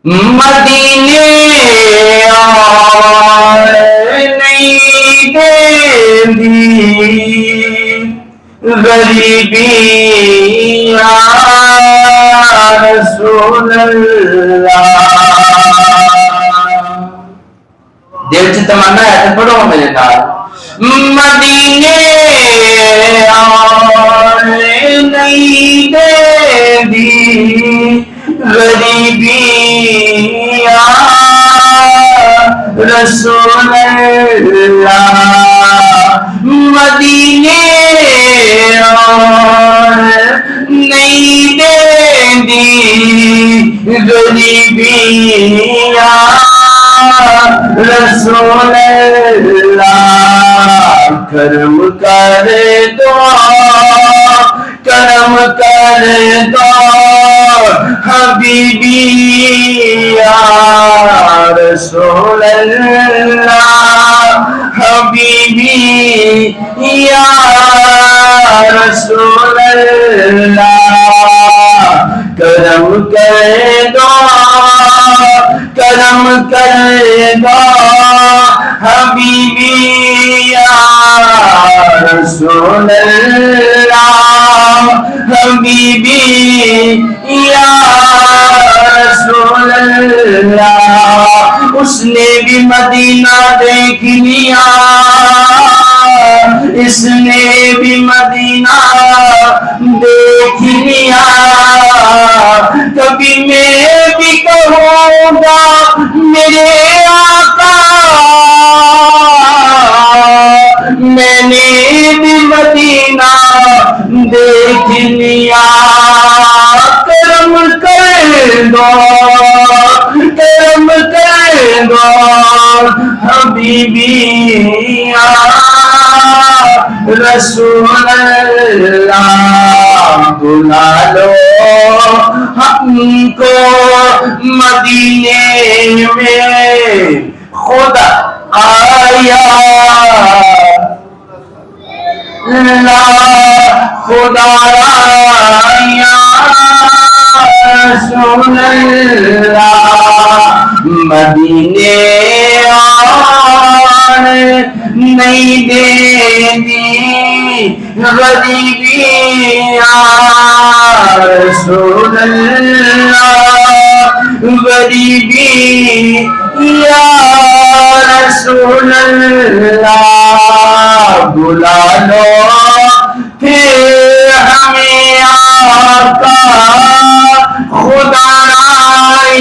مدینے نہیں دیندی غریبی یا رسول اللہ. دل سے تمنا ہے تو پڑھو میرے نال. مدینے نہیں دیندی غریبی یا رسول اللہ. مدینے نہیں دیندی غریبی یا رسول اللہ. کرم کر دو کرم کر دو حبیبی یا رسول اللہ. حبیبی یا رسول اللہ. کرم کر دو کرم کر دو حبیبی یا رسول اللہ. حبیبی یا رسول اللہ. اس نے بھی مدینہ دیکھ لیا اس نے بھی مدینہ دیکھ لیا. کبھی میں بھی کہوں گا میرے آقا میں نے بھی مدینہ دیکھ لیا. کرم کر دو کرم کر دو حبیبی یا رسول اللہ. بلا لو ہم کو مدینے میں خدا آیا لا خدا آیا رسول اللہ. مدینے نہیں دیندی غریبی یا رسول اللہ. غریبی یا رسول اللہ. بلا لو پھر ہمیں آقا خدا